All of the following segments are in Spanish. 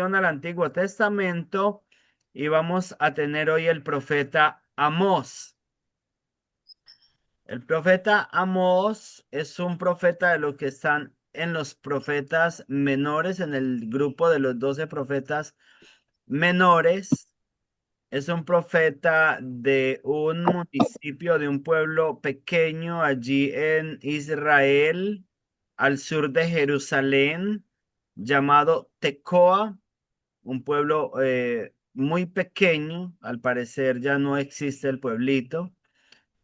al Antiguo Testamento y vamos a tener hoy el profeta Amós. El profeta Amós es un profeta de los que están en los profetas menores, en el grupo de los 12 profetas menores. Es un profeta de un municipio, de un pueblo pequeño allí en Israel, al sur de Jerusalén, llamado Tecoa, un pueblo muy pequeño. Al parecer ya no existe el pueblito.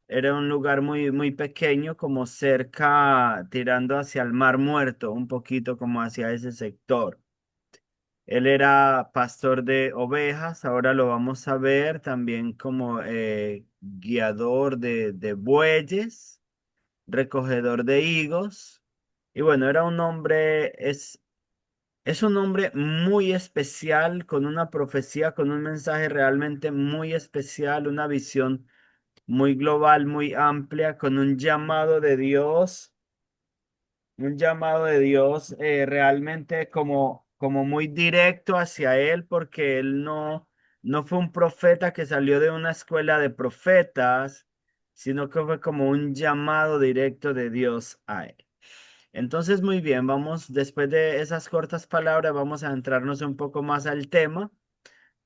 Era un lugar muy, muy pequeño, como cerca, tirando hacia el Mar Muerto, un poquito como hacia ese sector. Él era pastor de ovejas, ahora lo vamos a ver también como guiador de bueyes, recogedor de higos. Y bueno, era un hombre, es un hombre muy especial, con una profecía, con un mensaje realmente muy especial, una visión muy global, muy amplia, con un llamado de Dios realmente como muy directo hacia él, porque él no fue un profeta que salió de una escuela de profetas, sino que fue como un llamado directo de Dios a él. Entonces, muy bien, vamos, después de esas cortas palabras, vamos a entrarnos un poco más al tema.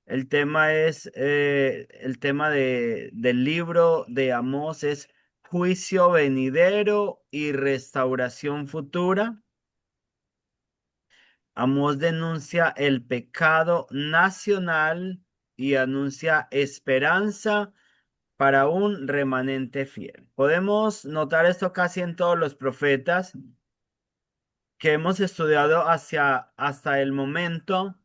El tema es, el tema del libro de Amós es juicio venidero y restauración futura. Amós denuncia el pecado nacional y anuncia esperanza para un remanente fiel. Podemos notar esto casi en todos los profetas que hemos estudiado hasta el momento,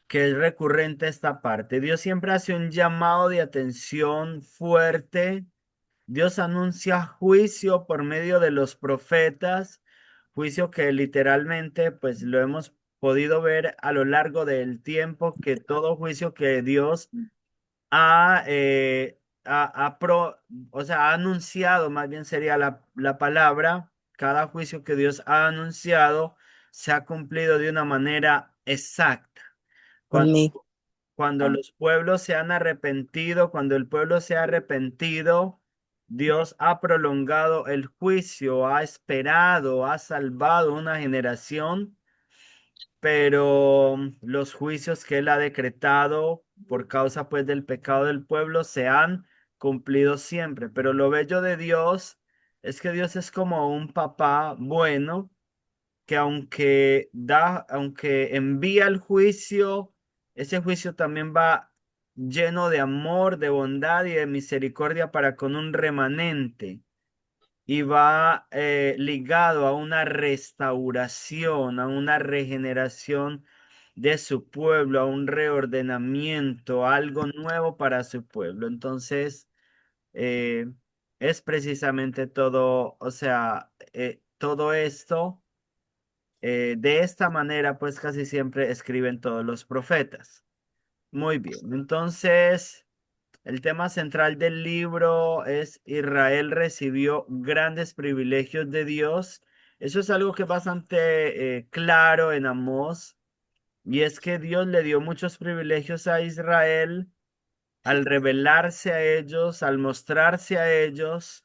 que es recurrente esta parte. Dios siempre hace un llamado de atención fuerte. Dios anuncia juicio por medio de los profetas, juicio que literalmente pues lo hemos podido ver a lo largo del tiempo, que todo juicio que Dios ha, o sea, ha anunciado, más bien sería la palabra, cada juicio que Dios ha anunciado se ha cumplido de una manera exacta. Cuando Amén. cuando los pueblos se han arrepentido, cuando el pueblo se ha arrepentido, Dios ha prolongado el juicio, ha esperado, ha salvado una generación, pero los juicios que él ha decretado por causa pues del pecado del pueblo se han cumplido siempre. Pero lo bello de Dios es que Dios es como un papá bueno que aunque envía el juicio, ese juicio también va lleno de amor, de bondad y de misericordia para con un remanente, y va ligado a una restauración, a una regeneración de su pueblo, a un reordenamiento, a algo nuevo para su pueblo. Entonces, eh, es precisamente todo, o sea, todo esto. De esta manera, pues casi siempre escriben todos los profetas. Muy bien, entonces el tema central del libro es Israel recibió grandes privilegios de Dios. Eso es algo que es bastante claro en Amós, y es que Dios le dio muchos privilegios a Israel al revelarse a ellos, al mostrarse a ellos.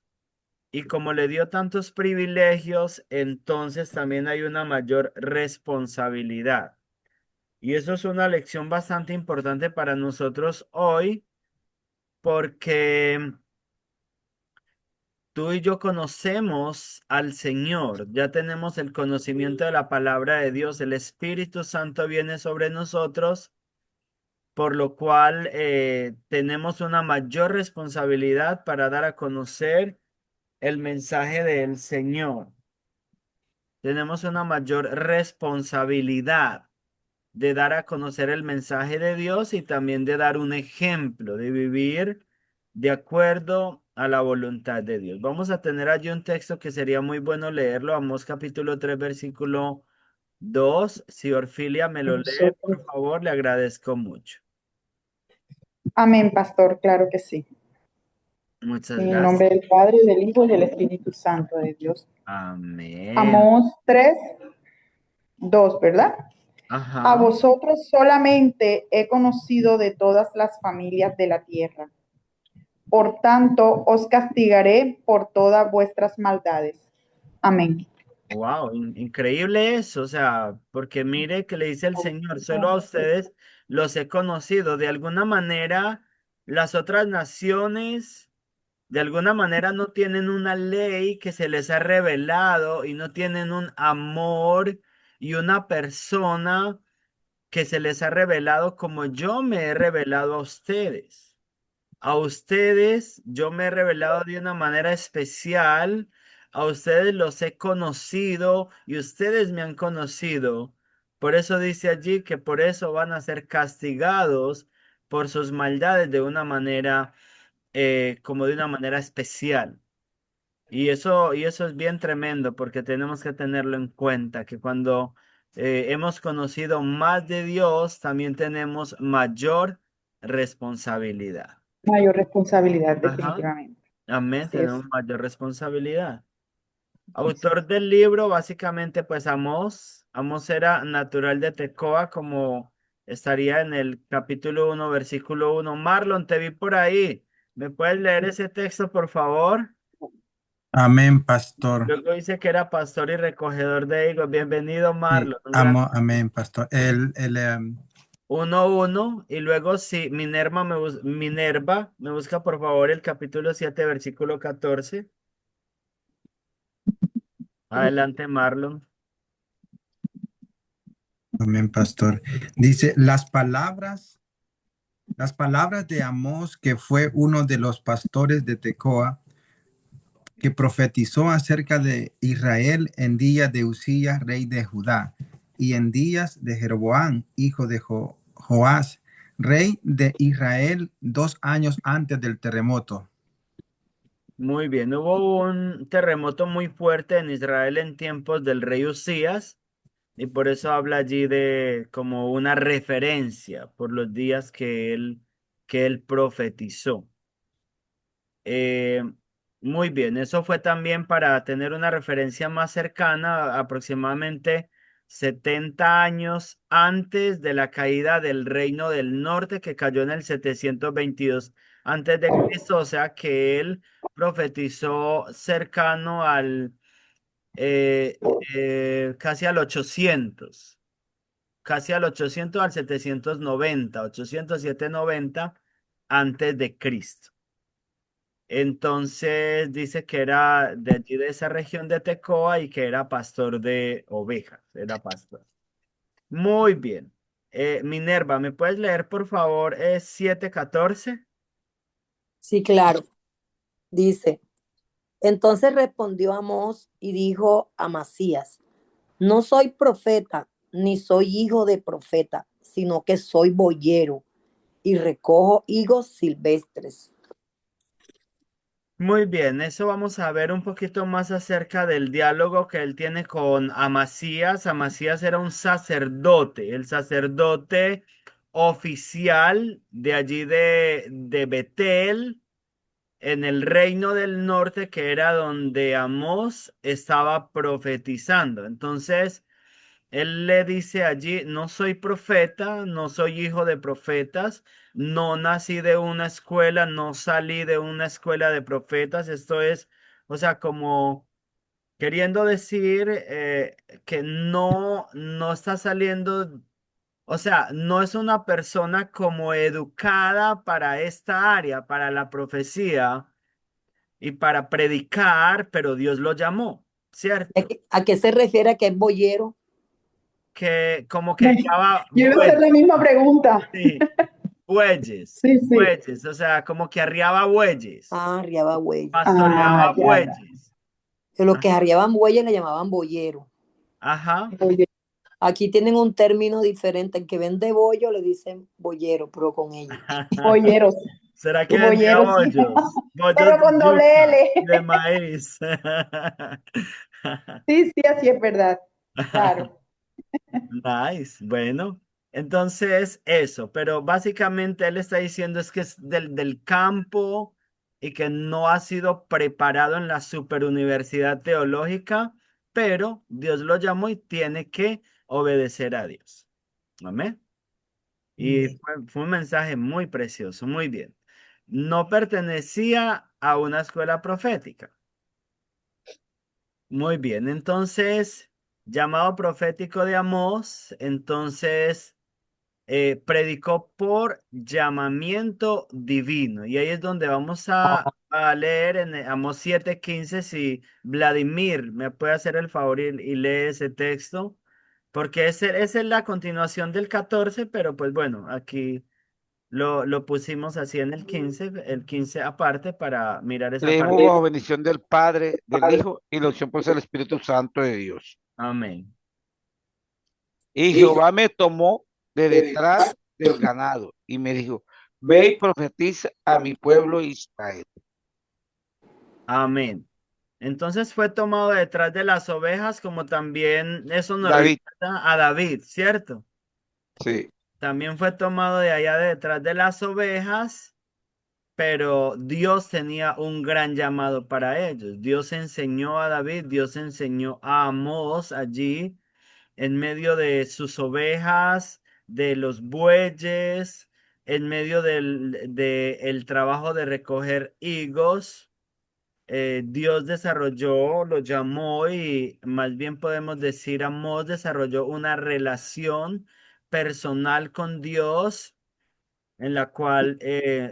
Y como le dio tantos privilegios, entonces también hay una mayor responsabilidad. Y eso es una lección bastante importante para nosotros hoy, porque tú y yo conocemos al Señor, ya tenemos el conocimiento de la palabra de Dios, el Espíritu Santo viene sobre nosotros, por lo cual tenemos una mayor responsabilidad para dar a conocer el mensaje del Señor. Tenemos una mayor responsabilidad de dar a conocer el mensaje de Dios y también de dar un ejemplo, de vivir de acuerdo a la voluntad de Dios. Vamos a tener allí un texto que sería muy bueno leerlo, Amós capítulo 3 versículo 2. Si Orfilia me lo lee, Nosotros. por favor, le agradezco mucho. Amén, pastor, claro que sí. Muchas En el gracias. nombre del Padre, del Hijo y del Espíritu Santo de Dios. Amén. Amós 3:2, ¿verdad? A Ajá. vosotros solamente he conocido de todas las familias de la tierra. Por tanto, os castigaré por todas vuestras maldades. Amén. Wow, increíble eso, o sea, porque mire que le dice el Señor, solo a ustedes los he conocido. De alguna manera, las otras naciones, de alguna manera no tienen una ley que se les ha revelado y no tienen un amor y una persona que se les ha revelado como yo me he revelado a ustedes. A ustedes yo me he revelado de una manera especial, a ustedes los he conocido y ustedes me han conocido. Por eso dice allí que por eso van a ser castigados por sus maldades de una manera, como de una manera especial. Y eso es bien tremendo porque tenemos que tenerlo en cuenta, que cuando hemos conocido más de Dios, también tenemos mayor responsabilidad. Mayor responsabilidad, Ajá. definitivamente. Amén, Así es. tenemos mayor responsabilidad. Autor del libro, básicamente, pues Amós. Amós era natural de Tecoa, como estaría en el capítulo 1 versículo 1. Marlon, te vi por ahí. ¿Me puedes leer ese texto, por favor? Amén, pastor. Luego dice que era pastor y recogedor de higos. Bienvenido, Sí, Marlon. Un gran amén, pastor. 1:1. Y luego, sí, Minerva, me busca, por favor, el capítulo 7 versículo 14. Adelante, Marlon. amén, pastor. Dice, las palabras de Amós, que fue uno de los pastores de Tecoa, que profetizó acerca de Israel en días de Usías, rey de Judá, y en días de Jeroboam, hijo de Joás, rey de Israel, 2 años antes del terremoto. Muy bien, hubo un terremoto muy fuerte en Israel en tiempos del rey Usías y por eso habla allí de como una referencia por los días que él profetizó. Eh, Muy bien, eso fue también para tener una referencia más cercana, aproximadamente 70 años antes de la caída del Reino del Norte que cayó en el 722 antes de Cristo, o sea que él profetizó cercano casi al 800, casi al 800 al 790, 807-90 antes de Cristo. Entonces dice que era de allí de esa región de Tecoa y que era pastor de ovejas, era pastor. Muy bien. Minerva, ¿me puedes leer por favor 7:14? Sí, claro. Dice, entonces respondió Amós y dijo a Amasías, no soy profeta, ni soy hijo de profeta, sino que soy boyero y recojo higos silvestres. Muy bien, eso vamos a ver un poquito más acerca del diálogo que él tiene con Amasías. Amasías era un sacerdote, el sacerdote oficial de allí de Betel en el reino del norte, que era donde Amós estaba profetizando. Entonces, él le dice allí, no soy profeta, no soy hijo de profetas, no nací de una escuela, no salí de una escuela de profetas. Esto es, o sea, como queriendo decir que no está saliendo, o sea, no es una persona como educada para esta área, para la profecía y para predicar, pero Dios lo llamó, ¿cierto? ¿A qué se refiere a que es boyero? Que como que guiaba Yo iba a hacer bueyes, la misma pregunta. sí, bueyes, Sí, sí. bueyes, o sea, como que arriaba bueyes, Ah, arriaba bueyes. Ah, pastoreaba ya, ya. bueyes. Que los que Ajá, arriaban bueyes le llamaban boyero. ajá. Oye, Aquí tienen un término diferente. El que vende bollo le dicen boyero, pero con ellos. bolleros, ¿Será que vendía bolleros, bollos? Bollos pero de con doble yuca, L. de maíz. Sí, sí, así es verdad. Claro. Nice, bueno, entonces eso, pero básicamente él está diciendo es que es del campo y que no ha sido preparado en la superuniversidad teológica, pero Dios lo llamó y tiene que obedecer a Dios. Amén. Y Amén. fue un mensaje muy precioso, muy bien. No pertenecía a una escuela profética. Muy bien, entonces, llamado profético de Amós, entonces predicó por llamamiento divino. Y ahí es donde vamos a leer en Amós 7:15. Si Vladimir me puede hacer el favor y lee ese texto, porque esa es la continuación del 14, pero pues bueno, aquí lo pusimos así en el 15 aparte para mirar esa Leemos parte. bajo bendición del Padre, del Hijo y la unción por el Espíritu Santo de Dios. Amén. Y Jehová me tomó de detrás del ganado y me dijo, ve y profetiza a mi pueblo Israel. Amén. Entonces fue tomado detrás de las ovejas, como también eso nos David, recuerda a David, ¿cierto? sí, También fue tomado de allá de detrás de las ovejas, pero Dios tenía un gran llamado para ellos. Dios enseñó a David, Dios enseñó a Amós allí en medio de sus ovejas, de los bueyes, en medio de el trabajo de recoger higos. Dios desarrolló, lo llamó y más bien podemos decir Amós desarrolló una relación personal con Dios en la cual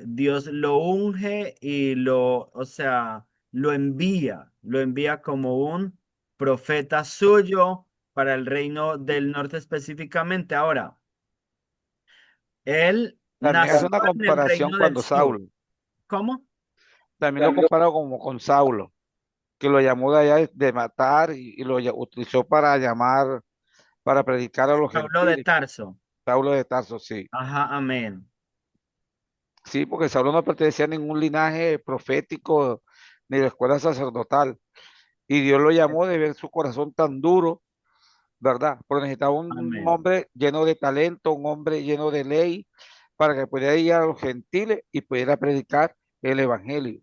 Dios lo unge y o sea, lo envía como un profeta suyo para el reino del norte específicamente. Ahora, él también nació hace una en el comparación reino del cuando sur. Saulo, ¿Cómo? también lo compara como con Saulo, que lo llamó de allá de matar y utilizó para llamar, para predicar a los Habló de gentiles. Tarso. Saulo de Tarso, sí. Ajá, amén. Sí, porque Saulo no pertenecía a ningún linaje profético ni de escuela sacerdotal. Y Dios lo llamó de ver su corazón tan duro, ¿verdad? Porque necesitaba un Amén. hombre lleno de talento, un hombre lleno de ley, para que pudiera ir a los gentiles y pudiera predicar el evangelio.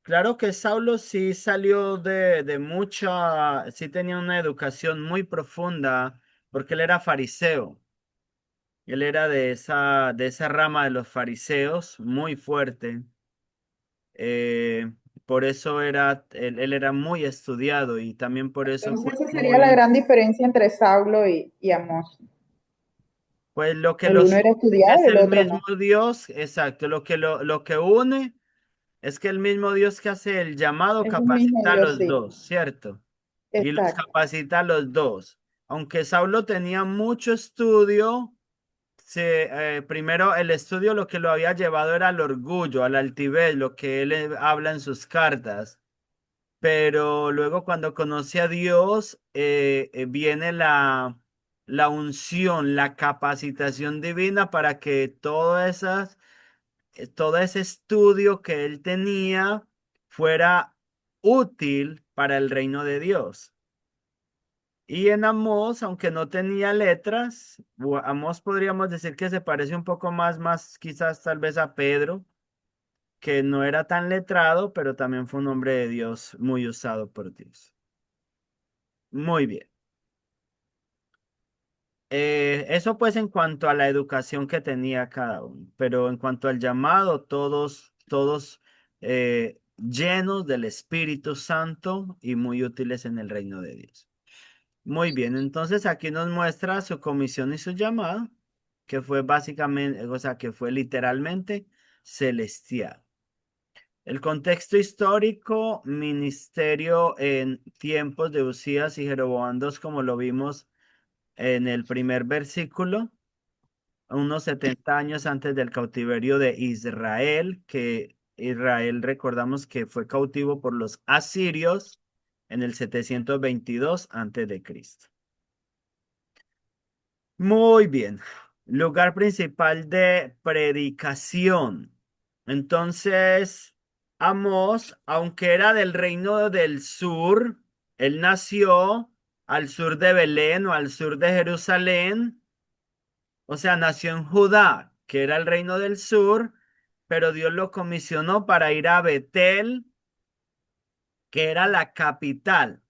Claro que Saulo sí salió de mucha, sí tenía una educación muy profunda, porque él era fariseo. Él era de esa rama de los fariseos, muy fuerte. Eh, por eso él era muy estudiado y también por eso fue Entonces esa sería la muy, gran diferencia entre Saulo y Amós. pues lo que El los uno era une estudiado es y el el otro mismo no. Dios, exacto. Lo que une es que el mismo Dios que hace el llamado Es un mismo capacita a Dios, los sí. dos, ¿cierto? Y los Exacto. capacita a los dos. Aunque Saulo tenía mucho estudio, primero el estudio lo que lo había llevado era al orgullo, al altivez, lo que él habla en sus cartas. Pero luego cuando conoce a Dios, viene la unción, la capacitación divina para que todo ese estudio que él tenía fuera útil para el reino de Dios. Y en Amós, aunque no tenía letras, Amós podríamos decir que se parece un poco más quizás tal vez a Pedro, que no era tan letrado, pero también fue un hombre de Dios muy usado por Dios. Muy bien. Eso pues en cuanto a la educación que tenía cada uno, pero en cuanto al llamado, todos llenos del Espíritu Santo y muy útiles en el reino de Dios. Muy bien, entonces aquí nos muestra su comisión y su llamado, que fue básicamente, o sea, que fue literalmente celestial. El contexto histórico, ministerio en tiempos de Usías y Jeroboam II, como lo vimos en el primer versículo, unos 70 años antes del cautiverio de Israel, que Israel recordamos que fue cautivo por los asirios en el 722 antes de Cristo. Muy bien. Lugar principal de predicación. Entonces, Amós, aunque era del reino del sur, él nació al sur de Belén o al sur de Jerusalén, o sea, nació en Judá, que era el reino del sur, pero Dios lo comisionó para ir a Betel, que era la capital.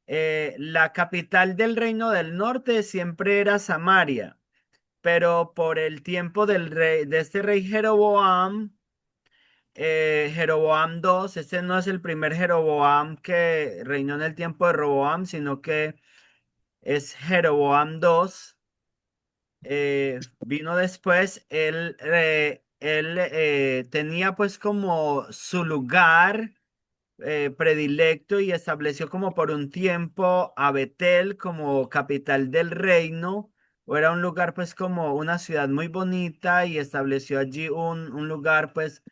La capital del reino del norte siempre era Samaria. pero por el tiempo de este rey Jeroboam II, este no es el primer Jeroboam que reinó en el tiempo de Roboam, sino que es Jeroboam II. Vino después, él tenía pues como su lugar predilecto y estableció como por un tiempo a Betel como capital del reino, o era un lugar pues como una ciudad muy bonita y estableció allí un lugar pues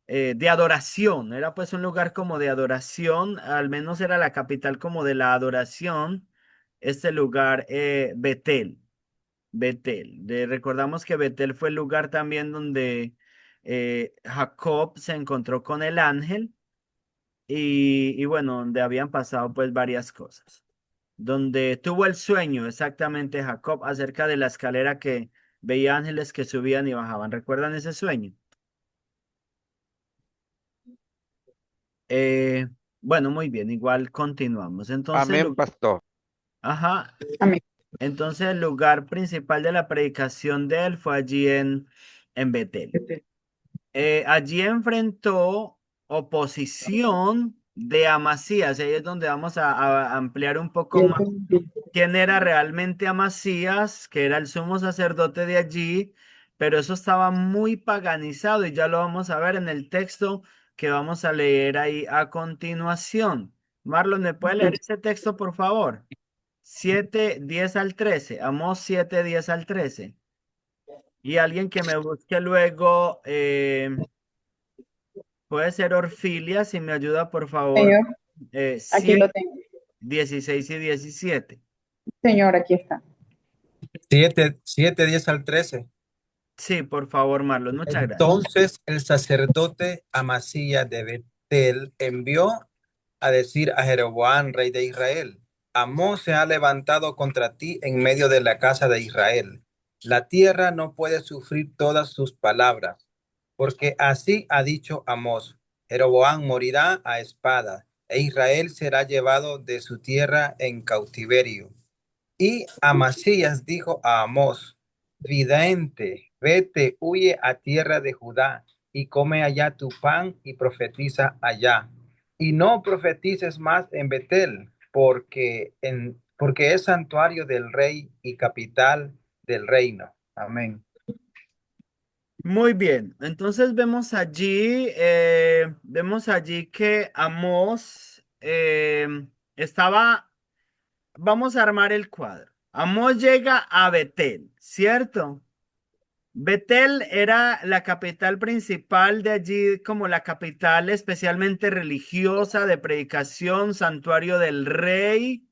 de adoración, era pues un lugar como de adoración, al menos era la capital como de la adoración, este lugar Betel. Betel. Recordamos que Betel fue el lugar también donde Jacob se encontró con el ángel y bueno, donde habían pasado pues varias cosas. Donde tuvo el sueño exactamente Jacob acerca de la escalera que veía ángeles que subían y bajaban. ¿Recuerdan ese sueño? Eh, bueno, muy bien, igual continuamos. Entonces, Amén, pastor. ajá, Amén. entonces el lugar principal de la predicación de él fue allí en Betel. Allí enfrentó oposición de Amasías. Ahí es donde vamos a ampliar un poco más quién era realmente Amasías, que era el sumo sacerdote de allí, pero eso estaba muy paganizado y ya lo vamos a ver en el texto que vamos a leer ahí a continuación. Marlon, ¿me puede leer ese texto, por favor? 7:10 al 13. Amós 7:10 al 13. Y alguien que me busque luego. Puede ser Orfilia, si me ayuda, por favor. Señor, aquí 7, lo tengo. 16 y 17. Señor, aquí está. 7:10 al 13. Sí, por favor, Marlon. Muchas gracias. Entonces el sacerdote Amasías de Betel envió a decir a Jeroboam, rey de Israel: Amós se ha levantado contra ti en medio de la casa de Israel. La tierra no puede sufrir todas sus palabras, porque así ha dicho Amós: Jeroboam morirá a espada, e Israel será llevado de su tierra en cautiverio. Y Amasías dijo a Amós: Vidente, vete, huye a tierra de Judá y come allá tu pan y profetiza allá. Y no profetices más en Betel, porque es santuario del rey y capital del reino. Amén. Muy bien. Entonces vemos allí que Amós estaba, vamos a armar el cuadro. Amós llega a Betel, ¿cierto? Betel era la capital principal de allí, como la capital especialmente religiosa de predicación, santuario del rey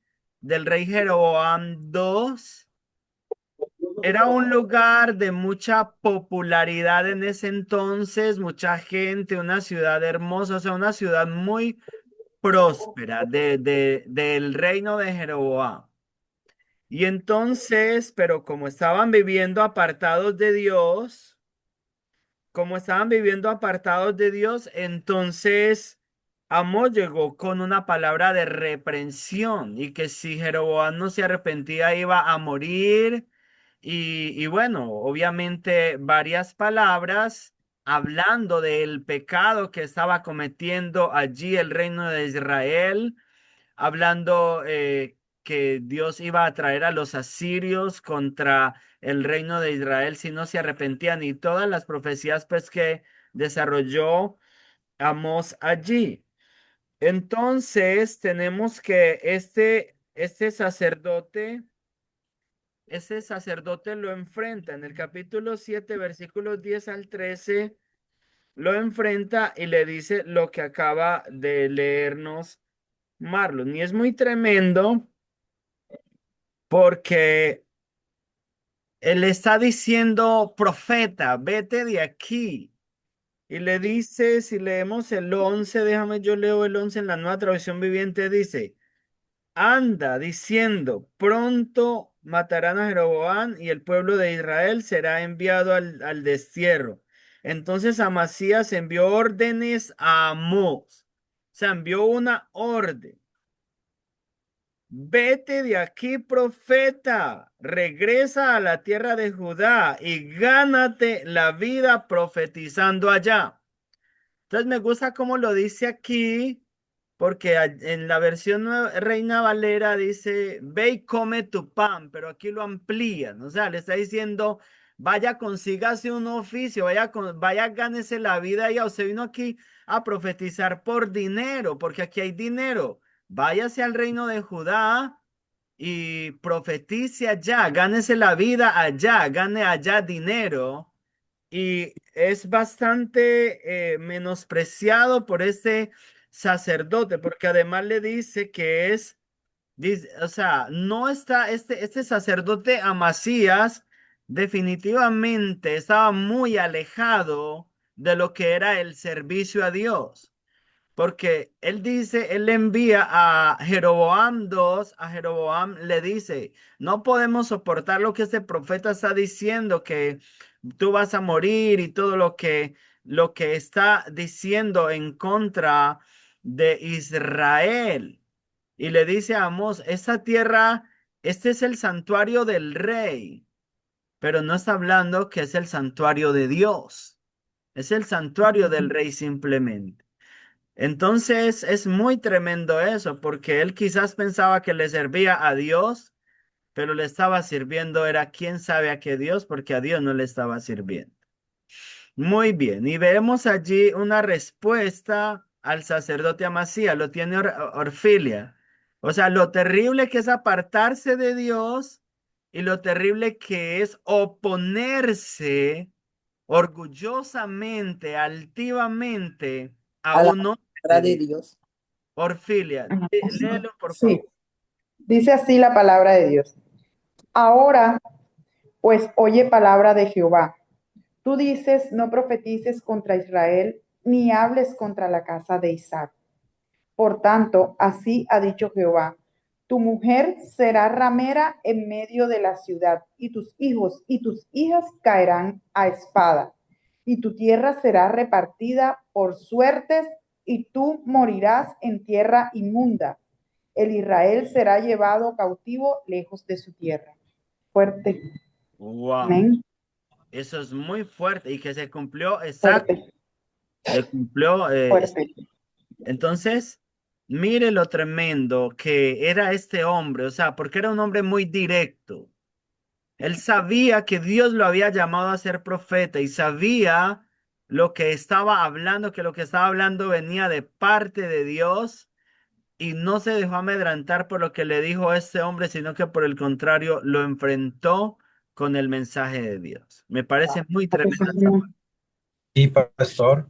Jeroboam II. Era un lugar de mucha popularidad en ese entonces, mucha gente, una ciudad hermosa, o sea, una ciudad muy próspera del reino de Jeroboam. Y entonces, pero como estaban viviendo apartados de Dios, entonces Amós llegó con una palabra de reprensión y que si Jeroboam no se arrepentía iba a morir. Y bueno, obviamente varias palabras hablando del pecado que estaba cometiendo allí el reino de Israel, hablando que Dios iba a traer a los asirios contra el reino de Israel si no se arrepentían y todas las profecías pues que desarrolló Amós allí. Entonces tenemos que este sacerdote lo enfrenta en el capítulo 7 versículos 10 al 13, lo enfrenta y le dice lo que acaba de leernos Marlon. Y es muy tremendo porque él está diciendo, profeta, vete de aquí. Y le dice, si leemos el 11, déjame yo leo el 11 en la nueva traducción viviente, dice, anda diciendo, pronto matarán a Jeroboam y el pueblo de Israel será enviado al destierro. Entonces Amasías envió órdenes a Amós. O sea, envió una orden. vete de aquí, profeta, regresa a la tierra de Judá y gánate la vida profetizando allá. Entonces me gusta cómo lo dice aquí, porque en la versión Reina Valera dice, ve y come tu pan, pero aquí lo amplían, o sea, le está diciendo, vaya, consígase un oficio, vaya, gánese la vida allá. Usted vino aquí a profetizar por dinero, porque aquí hay dinero. Váyase al reino de Judá y profetice allá, gánese la vida allá, gane allá dinero. Y es bastante menospreciado por ese sacerdote, porque además le dice que o sea, no está, este sacerdote Amasías definitivamente estaba muy alejado de lo que era el servicio a Dios. Porque él dice, él le envía a Jeroboam 2, a Jeroboam le dice, no podemos soportar lo que este profeta está diciendo, que tú vas a morir y todo lo que está diciendo en contra de Israel. Y le dice a Amós, esta tierra, este es el santuario del rey, pero no está hablando que es el santuario de Dios, es el santuario del rey simplemente. Entonces es muy tremendo eso, porque él quizás pensaba que le servía a Dios, pero le estaba sirviendo, era quién sabe a qué Dios, porque a Dios no le estaba sirviendo. Muy bien, y vemos allí una respuesta al sacerdote Amasías, lo tiene Orfilia. O sea, lo terrible que es apartarse de Dios y lo terrible que es oponerse orgullosamente, altivamente a A la un hombre palabra de de Dios. Dios. Orfilia, Ajá, sí, léelo por sí. favor. Dice así la palabra de Dios. Ahora, pues oye palabra de Jehová. Tú dices, no profetices contra Israel, ni hables contra la casa de Isaac. Por tanto, así ha dicho Jehová, tu mujer será ramera en medio de la ciudad, y tus hijos y tus hijas caerán a espada, y tu tierra será repartida por suertes, y tú morirás en tierra inmunda. El Israel será llevado cautivo lejos de su tierra. Fuerte. Wow, Amén. eso es muy fuerte y que se cumplió exacto, Fuerte. se cumplió. Fuerte. Entonces, mire lo tremendo que era este hombre, o sea, porque era un hombre muy directo. Él sabía que Dios lo había llamado a ser profeta y sabía lo que estaba hablando, que lo que estaba hablando venía de parte de Dios y no se dejó amedrantar por lo que le dijo este hombre, sino que por el contrario lo enfrentó con el mensaje de Dios. Me parece muy tremenda esta parte. Y pastor,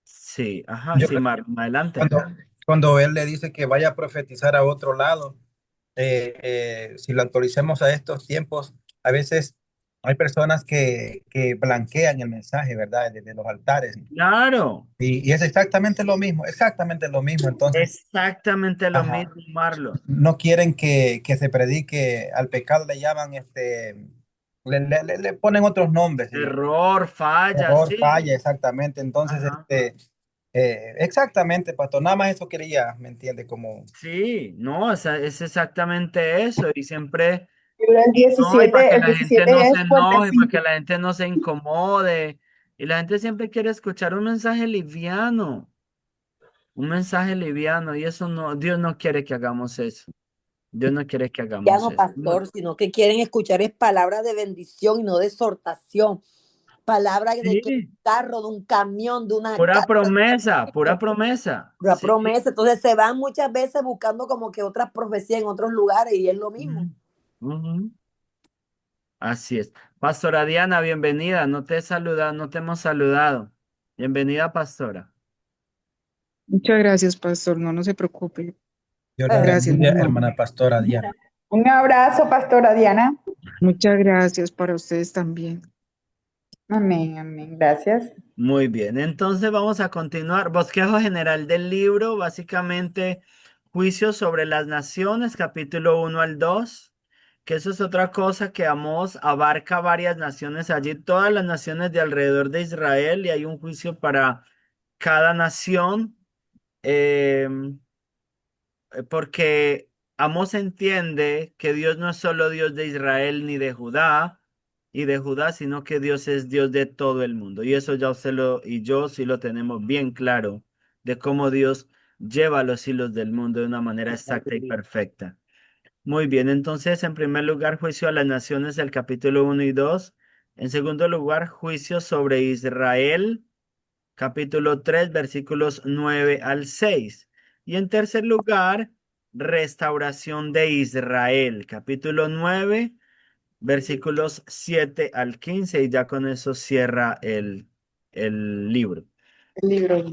Sí, ajá, yo sí, adelante. cuando él le dice que vaya a profetizar a otro lado, si lo actualicemos a estos tiempos, a veces hay personas que blanquean el mensaje, ¿verdad? Desde los altares. Claro, Y es exactamente lo mismo, exactamente lo mismo. Entonces, exactamente lo ajá, mismo, Marlon. no quieren que se predique al pecado, le llaman, le ponen otros nombres. Error, falla, Error, sí. falla, exactamente. Entonces, Ajá. exactamente, pastor, nada más eso quería, ¿me entiende? Como, Sí, no, es exactamente eso. Y siempre, El no, y para 17, que el la gente 17 no es se enoje, y para que fuertecito. la gente no se incomode. Y la gente siempre quiere escuchar un mensaje liviano, y eso no, Dios no quiere que hagamos eso. Dios no quiere que Ya hagamos no, eso. No. pastor, sino que quieren escuchar es palabra de bendición y no de exhortación. Palabra de que Sí, un carro, de un camión, de una pura casa, promesa, pura promesa. una Sí. promesa. Entonces se van muchas veces buscando como que otras profecías en otros lugares y es lo mismo. Mm, ujú. Así es. Pastora Diana, bienvenida. No te he saludado, no te hemos saludado. Bienvenida, pastora. Muchas gracias, pastor. No, no se preocupe. Dios le Gracias, mi bendiga, hermano. hermana pastora Diana. Un abrazo, pastora Diana. Muchas gracias para ustedes también. Amén, amén. Gracias. Muy bien, entonces vamos a continuar. Bosquejo general del libro, básicamente juicio sobre las naciones, capítulo 1 al 2, que eso es otra cosa que Amós abarca varias naciones allí, todas las naciones de alrededor de Israel, y hay un juicio para cada nación, porque Amós entiende que Dios no es solo Dios de Israel ni de Judá, sino que Dios es Dios de todo el mundo. Y eso ya usted y yo sí lo tenemos bien claro de cómo Dios lleva los hilos del mundo de una manera exacta y perfecta. Muy bien, entonces en primer lugar, juicio a las naciones del capítulo 1 y 2. En segundo lugar, juicio sobre Israel, capítulo 3 versículos 9 al 6. Y en tercer lugar, restauración de Israel, capítulo 9 versículos 7 al 15. Y ya con eso cierra el libro. El libro.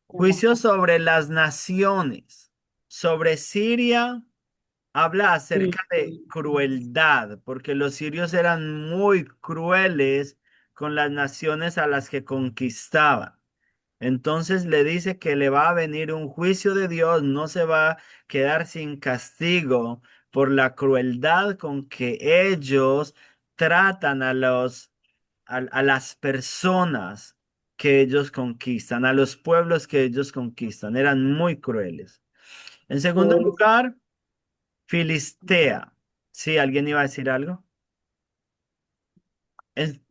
Juicio sobre las naciones, sobre Siria. Habla Sí. acerca de crueldad, porque los sirios eran muy crueles con las naciones a las que conquistaban. Entonces le dice que le va a venir un juicio de Dios, no se va a quedar sin castigo por la crueldad con que ellos tratan a las personas que ellos conquistan, a los pueblos que ellos conquistan. Eran muy crueles. En segundo lugar, Filistea. Sí, ¿alguien iba a decir algo? En,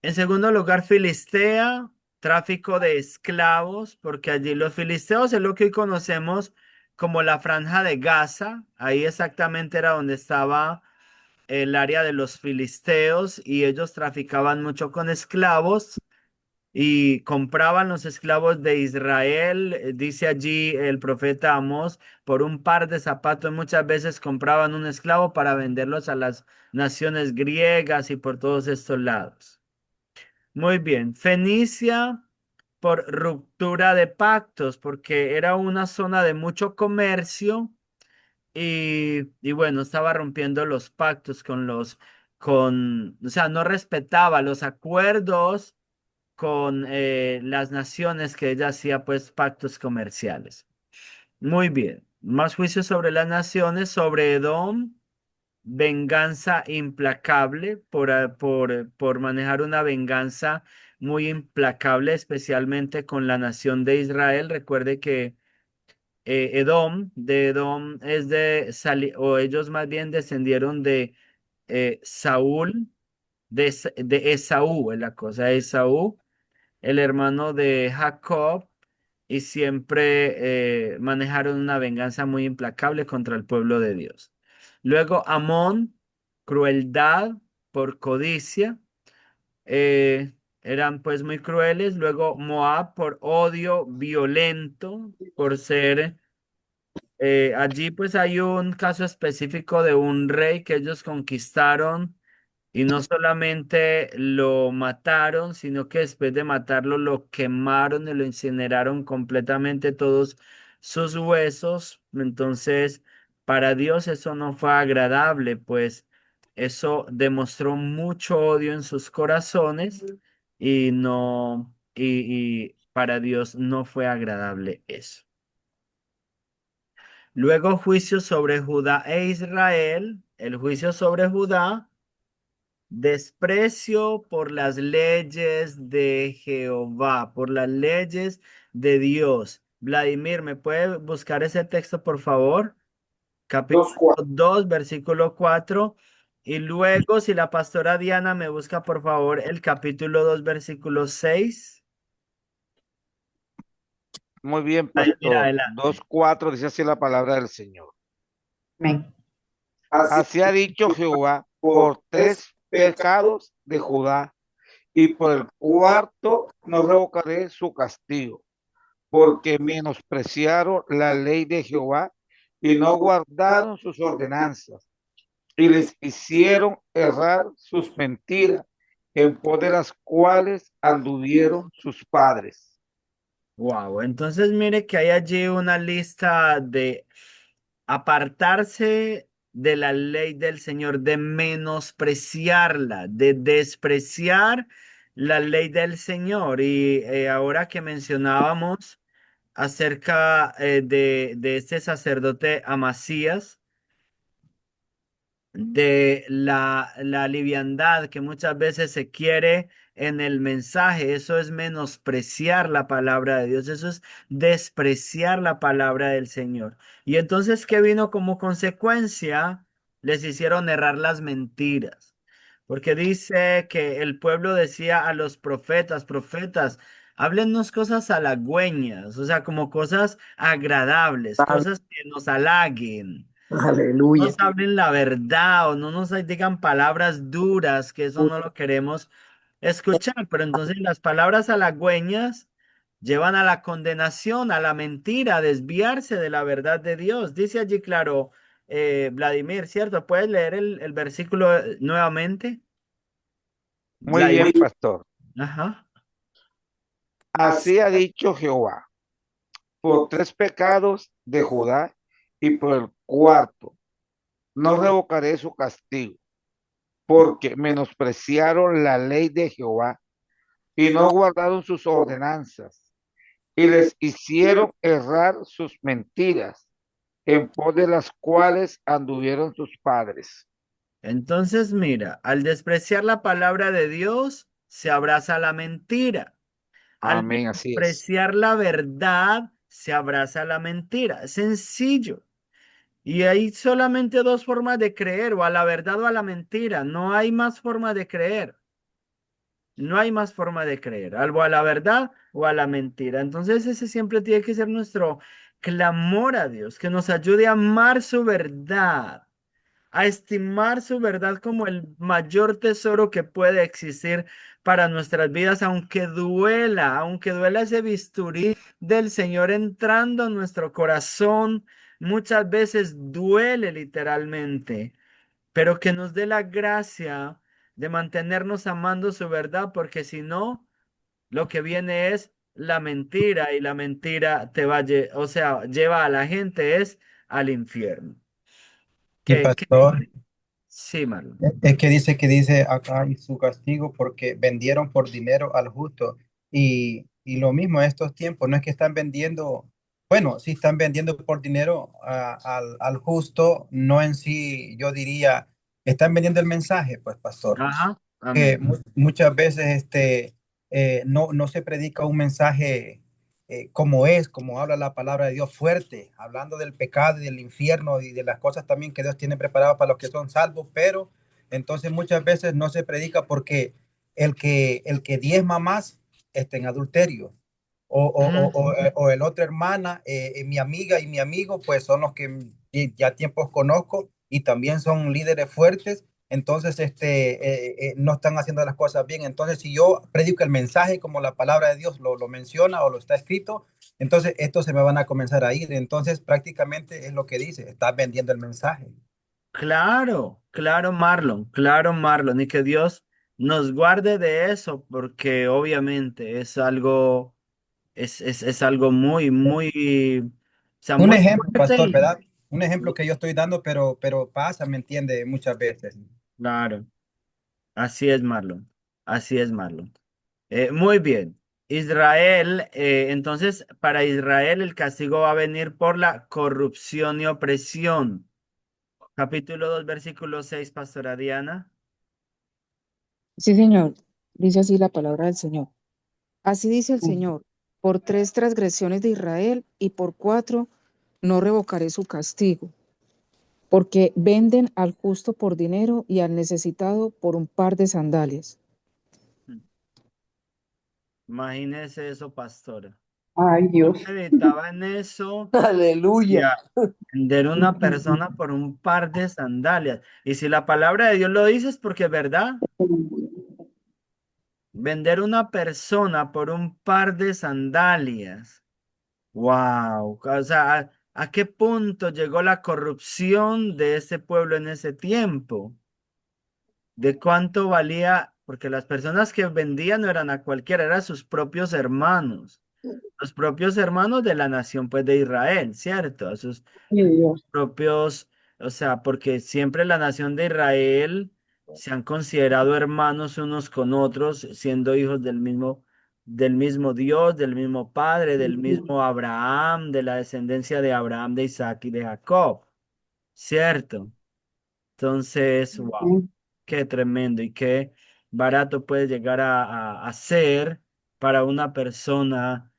en segundo lugar, Filistea, tráfico de esclavos, porque allí los filisteos es lo que hoy conocemos como la Franja de Gaza. Ahí exactamente era donde estaba el área de los filisteos y ellos traficaban mucho con esclavos y compraban los esclavos de Israel, dice allí el profeta Amós, por un par de zapatos. Muchas veces compraban un esclavo para venderlos a las naciones griegas y por todos estos lados. Muy bien, Fenicia por ruptura de pactos, porque era una zona de mucho comercio y bueno, estaba rompiendo los pactos o sea, no respetaba los acuerdos con las naciones que ella hacía pues pactos comerciales. Muy bien. Más juicios sobre las naciones, sobre Edom, venganza implacable por manejar una venganza muy implacable, especialmente con la nación de Israel. Recuerde que de Edom o ellos más bien descendieron de Saúl, de Esaú, es la cosa, Esaú el hermano de Jacob, y siempre manejaron una venganza muy implacable contra el pueblo de Dios. Luego Amón, crueldad por codicia, eran pues muy crueles. Luego Moab por odio violento, por ser... allí pues hay un caso específico de un rey que ellos conquistaron y no solamente lo mataron, sino que después de matarlo lo quemaron y lo incineraron completamente todos sus huesos. Entonces, para Dios eso no fue agradable, pues eso demostró mucho odio en sus corazones y no, y para Dios no fue agradable eso. Luego juicio sobre Judá e Israel. El juicio sobre Judá. Desprecio por las leyes de Jehová, por las leyes de Dios. Vladimir, ¿me puede buscar ese texto, por favor? Capítulo 2 versículo 4. Y luego, si la pastora Diana me busca, por favor, el capítulo 2 versículo 6. Muy bien, Vladimir, pastor. adelante. 2:4 dice así la palabra del Señor. Amén. Así ha dicho Jehová, por 3 pecados de Judá y por el cuarto no revocaré su castigo, porque menospreciaron la ley de Jehová y no guardaron sus ordenanzas y les hicieron errar sus mentiras, en pos de las cuales anduvieron sus padres. Wow, entonces mire que hay allí una lista de apartarse de la ley del Señor, de menospreciarla, de despreciar la ley del Señor. Y ahora que mencionábamos acerca de este sacerdote Amasías, de la liviandad que muchas veces se quiere en el mensaje. Eso es menospreciar la palabra de Dios, eso es despreciar la palabra del Señor. Y entonces, ¿qué vino como consecuencia? Les hicieron errar las mentiras. Porque dice que el pueblo decía a los profetas, profetas, háblennos cosas halagüeñas, o sea, como cosas agradables, cosas que nos halaguen, Aleluya. nos hablen la verdad o no nos digan palabras duras, que eso no lo queremos escuchar. Pero entonces las palabras halagüeñas llevan a la condenación, a la mentira, a desviarse de la verdad de Dios. Dice allí claro, Vladimir, ¿cierto? ¿Puedes leer el versículo nuevamente? Muy bien, Vladimir. pastor. Ajá. Así ha dicho Jehová, por tres pecados de Judá y por el cuarto, no revocaré su castigo, porque menospreciaron la ley de Jehová y no guardaron sus ordenanzas, y les hicieron errar sus mentiras, en pos de las cuales anduvieron sus padres. Entonces, mira, al despreciar la palabra de Dios, se abraza la mentira. Al Amén, así es. despreciar la verdad, se abraza la mentira. Es sencillo. Y hay solamente dos formas de creer, o a la verdad o a la mentira. No hay más forma de creer. No hay más forma de creer, algo a la verdad o a la mentira. Entonces ese siempre tiene que ser nuestro clamor a Dios, que nos ayude a amar su verdad, a estimar su verdad como el mayor tesoro que puede existir para nuestras vidas, aunque duela ese bisturí del Señor entrando en nuestro corazón, muchas veces duele literalmente, pero que nos dé la gracia de mantenernos amando su verdad, porque si no, lo que viene es la mentira y la mentira te va o sea, lleva a la gente es al infierno. Y ¿Qué? pastor, Sí, Marlon. es que dice acá y su castigo porque vendieron por dinero al justo. Y lo mismo en estos tiempos, no es que están vendiendo, bueno, sí están vendiendo por dinero al justo, no en sí, yo diría, están vendiendo el mensaje, pues, pastor. Ajá, Que amén. muchas veces no se predica un mensaje como es, como habla la palabra de Dios fuerte, hablando del pecado y del infierno y de las cosas también que Dios tiene preparado para los que son salvos, pero entonces muchas veces no se predica porque el que diezma más está en adulterio. O el otro hermana, mi amiga y mi amigo, pues son los que ya tiempos conozco y también son líderes fuertes, entonces no están haciendo las cosas bien. Entonces, si yo predico el mensaje como la palabra de Dios lo menciona o lo está escrito, entonces estos se me van a comenzar a ir. Entonces, prácticamente es lo que dice, estás vendiendo el mensaje. Claro, claro, Marlon, y que Dios nos guarde de eso, porque obviamente es algo, es algo muy, muy, o sea, Un muy ejemplo, pastor, fuerte. ¿verdad? Un ejemplo que yo estoy dando, pero pasa, ¿me entiende? Muchas veces. Claro, así es, Marlon, así es, Marlon. Muy bien. Israel, entonces, para Israel el castigo va a venir por la corrupción y opresión. Capítulo 2 versículo 6 Pastora Diana. Sí, Señor. Dice así la palabra del Señor. Así dice el Señor, por tres transgresiones de Israel y por cuatro no revocaré su castigo, porque venden al justo por dinero y al necesitado por un par de sandalias. Imagínese eso, pastora. Ay, No Dios. meditaba en eso y Aleluya. a vender una persona por un par de sandalias. Y si la palabra de Dios lo dice es porque es verdad. Vender una persona por un par de sandalias. Wow. O sea, ¿a qué punto llegó la corrupción de ese pueblo en ese tiempo? ¿De cuánto valía? Porque las personas que vendían no eran a cualquiera, eran sus propios hermanos. Los propios hermanos de la nación, pues, de Israel, ¿cierto? A sus Ay, Dios. propios, o sea, porque siempre la nación de Israel se han considerado hermanos unos con otros, siendo hijos del mismo Dios, del mismo Padre, del mismo Abraham, de la descendencia de Abraham, de Isaac y de Jacob, ¿cierto? Entonces, wow, qué tremendo y qué barato puede llegar a ser para una persona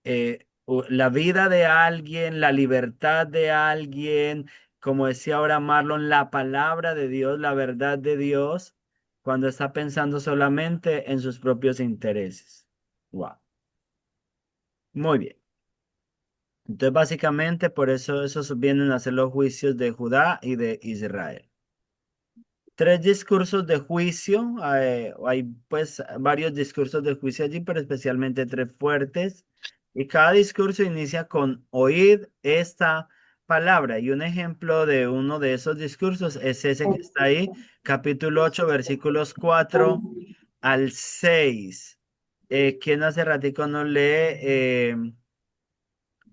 la vida de alguien, la libertad de alguien, como decía ahora Marlon, la palabra de Dios, la verdad de Dios, cuando está pensando solamente en sus propios intereses. Wow, muy bien. Entonces, básicamente, por eso esos vienen a ser los juicios de Judá y de Israel. Tres discursos de juicio, hay pues varios discursos de juicio allí, pero especialmente tres fuertes. Y cada discurso inicia con oíd esta palabra. Y un ejemplo de uno de esos discursos es ese que está ahí, capítulo 8 versículos 4 al 6. ¿Quién hace ratico no lee?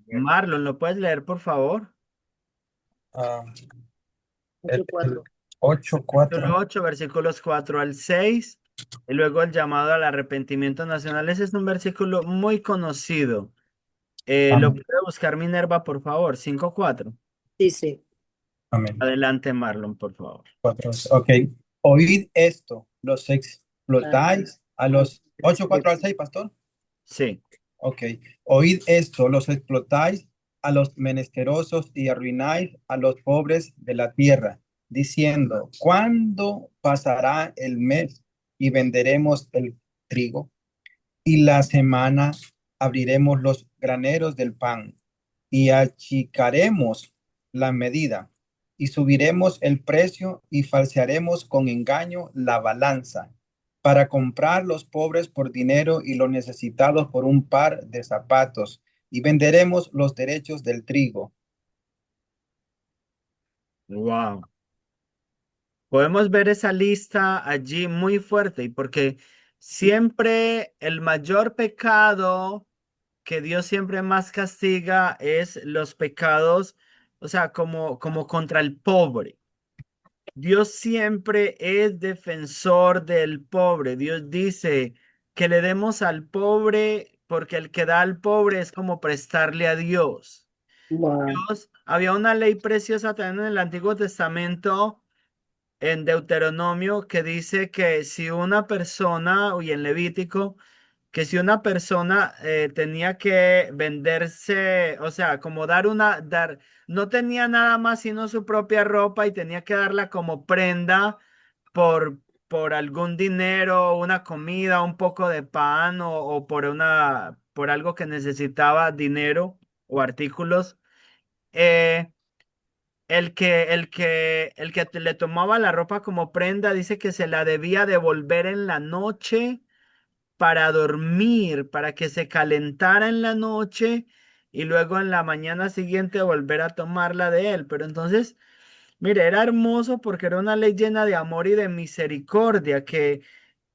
Marlon, ¿lo puedes leer, por favor? Ah, el 8:4. 8, Capítulo 4. 8 versículos 4 al 6 y luego el llamado al arrepentimiento nacional. Ese es un versículo muy conocido. ¿Lo Amén. puede buscar Minerva, por favor? 5:4. Dice, Amén. Adelante, Marlon, por favor. 4. Ok. Oíd esto, los ah, explotáis a los 8, 4 al 6, pastor. Sí. Ok. Oíd esto, los explotáis a los menesterosos y arruináis a los pobres de la tierra, diciendo, ¿cuándo pasará el mes y venderemos el trigo? Y la semana abriremos los graneros del pan y achicaremos la medida y subiremos el precio y falsearemos con engaño la balanza para comprar los pobres por dinero y los necesitados por un par de zapatos y venderemos los derechos del trigo. Wow. Podemos ver esa lista allí muy fuerte y porque siempre el mayor pecado que Dios siempre más castiga es los pecados, o sea, como contra el pobre. Dios siempre es defensor del pobre. Dios dice que le demos al pobre porque el que da al pobre es como prestarle a Dios. wow, Había una ley preciosa también en el Antiguo Testamento, en Deuteronomio, que dice que si una persona, y en Levítico, que si una persona tenía que venderse, o sea, como no tenía nada más sino su propia ropa y tenía que darla como prenda por algún dinero, una comida, un poco de pan o por algo que necesitaba dinero o artículos. eh, el que le tomaba la ropa como prenda dice que se la debía devolver en la noche para dormir, para que se calentara en la noche y luego en la mañana siguiente volver a tomarla de él. Pero entonces, mire, era hermoso porque era una ley llena de amor y de misericordia, que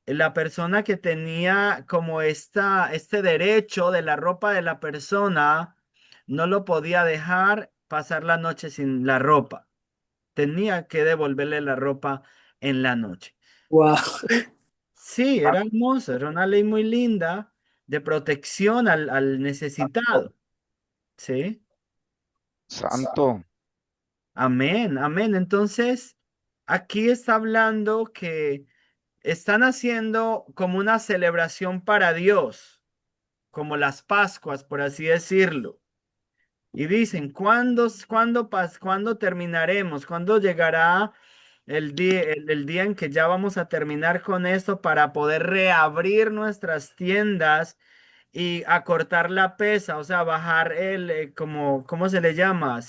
la persona que tenía como este derecho de la ropa de la persona no lo podía dejar pasar la noche sin la ropa. Tenía que devolverle la ropa en la noche. wow. Sí, era hermoso, era una ley muy linda de protección al necesitado. Sí, Santo. amén, amén. Entonces, aquí está hablando que están haciendo como una celebración para Dios, como las Pascuas, por así decirlo. Y dicen, ¿cuándo terminaremos? ¿Cuándo llegará el día en que ya vamos a terminar con esto para poder reabrir nuestras tiendas y acortar la pesa? O sea, bajar ¿cómo se le llama?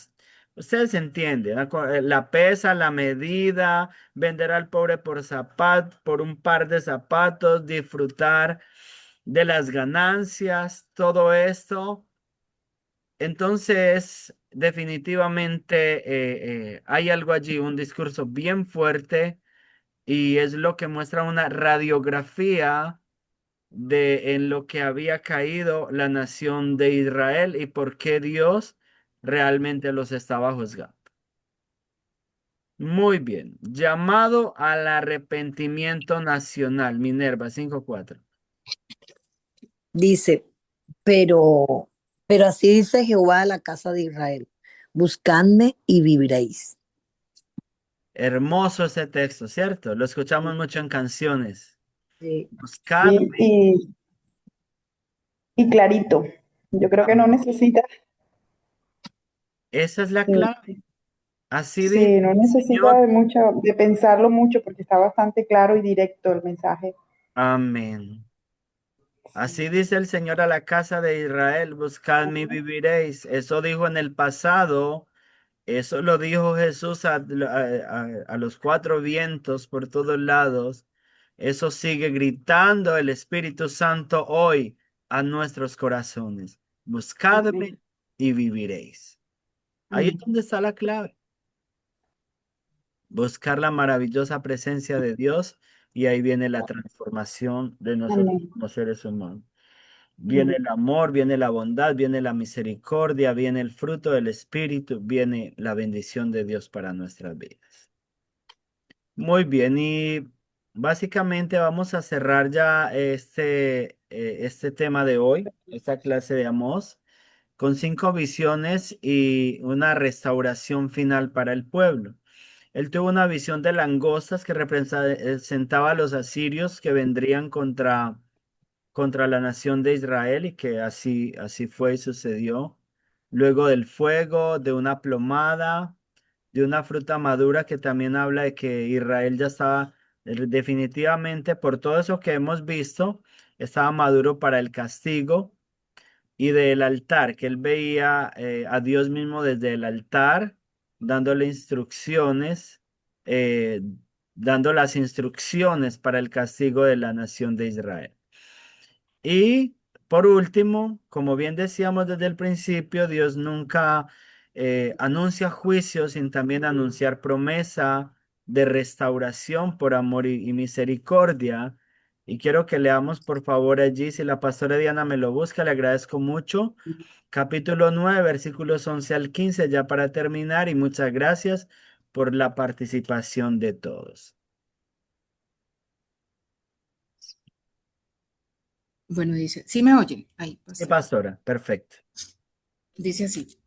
Ustedes entienden, la pesa, la medida, vender al pobre por un par de zapatos, disfrutar de las ganancias, todo esto. Entonces, definitivamente hay algo allí, un discurso bien fuerte y es lo que muestra una radiografía de en lo que había caído la nación de Israel y por qué Dios realmente los estaba juzgando. Muy bien, llamado al arrepentimiento nacional, Minerva 5:4. Dice, pero, pero así dice Jehová a la casa de Israel, buscadme y viviréis. Hermoso ese texto, ¿cierto? Lo escuchamos mucho en canciones. Sí. Buscadme. Y clarito. Yo creo que no necesita, Esa es la sí, clave. Así dice sí, no el necesita Señor. de mucho, de pensarlo mucho porque está bastante claro y directo el mensaje. Amén. Así dice el Señor a la casa de Israel, buscadme y viviréis. Eso dijo en el pasado, eso lo dijo Jesús a los cuatro vientos por todos lados. Eso sigue gritando el Espíritu Santo hoy a nuestros corazones. Buscadme y viviréis. Ahí es donde está la clave. Buscar la maravillosa presencia de Dios y ahí viene la transformación de nosotros Amén. como seres humanos. Viene el amor, viene la bondad, viene la misericordia, viene el fruto del Espíritu, viene la bendición de Dios para nuestras vidas. Muy bien, y básicamente vamos a cerrar ya este tema de hoy, esta clase de Amós, con 5 visiones y una restauración final para el pueblo. Él tuvo una visión de langostas que representaba a los asirios que vendrían contra la nación de Israel y que así fue y sucedió. Luego del fuego, de una plomada, de una fruta madura que también habla de que Israel ya estaba definitivamente, por todo eso que hemos visto, estaba maduro para el castigo. Y del altar, que él veía a Dios mismo desde el altar, dándole instrucciones, eh, dando las instrucciones para el castigo de la nación de Israel. Y por último, como bien decíamos desde el principio, Dios nunca anuncia juicio sin también anunciar promesa de restauración por amor y misericordia. Y quiero que leamos por favor allí, si la pastora Diana me lo busca, le agradezco mucho. Capítulo 9 versículos 11 al 15 ya para terminar, y muchas gracias por la participación de todos. Bueno, dice, ¿sí me oyen? Ahí, Sí, pastor. pastora, perfecto. Dice así,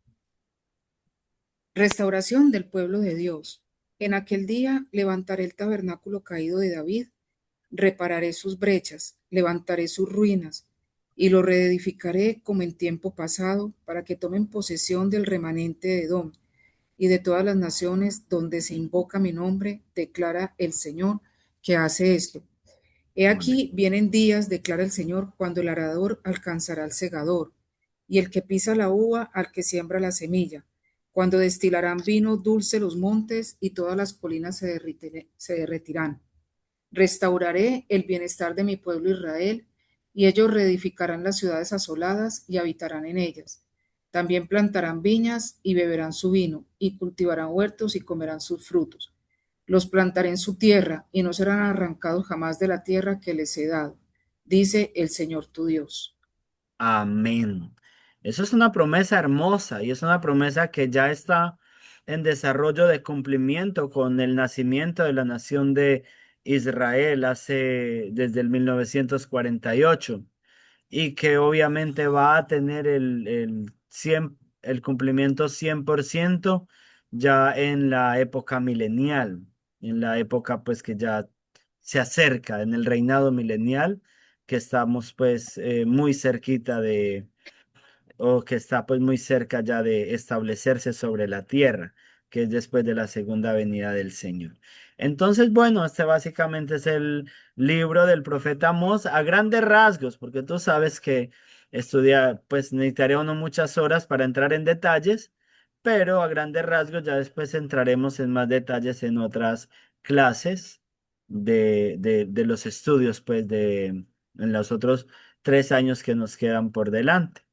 restauración del pueblo de Dios. En aquel día levantaré el tabernáculo caído de David, repararé sus brechas, levantaré sus ruinas y lo reedificaré como en tiempo pasado para que tomen posesión del remanente de Edom y de todas las naciones donde se invoca mi nombre, declara el Señor que hace esto. He aquí vienen días, declara el Señor, cuando el arador alcanzará al segador, y el que pisa la uva al que siembra la semilla, cuando destilarán vino dulce los montes y todas las colinas se derretirán. Restauraré el bienestar de mi pueblo Israel, y ellos reedificarán las ciudades asoladas y habitarán en ellas. También plantarán viñas y beberán su vino, y cultivarán huertos y comerán sus frutos. Los plantaré en su tierra, y no serán arrancados jamás de la tierra que les he dado, dice el Señor tu Dios. Amén. Eso es una promesa hermosa y es una promesa que ya está en desarrollo de cumplimiento con el nacimiento de la nación de Israel desde el 1948, y que obviamente va a tener el cumplimiento 100% ya en la época milenial, en la época pues que ya se acerca, en el reinado milenial, que estamos pues muy cerquita o que está pues muy cerca ya de establecerse sobre la tierra, que es después de la segunda venida del Señor. Entonces, bueno, este básicamente es el libro del profeta Amós a grandes rasgos, porque tú sabes que estudiar, pues necesitaría uno muchas horas para entrar en detalles, pero a grandes rasgos ya después entraremos en más detalles en otras clases de los estudios, pues en los otros 3 años que nos quedan por delante.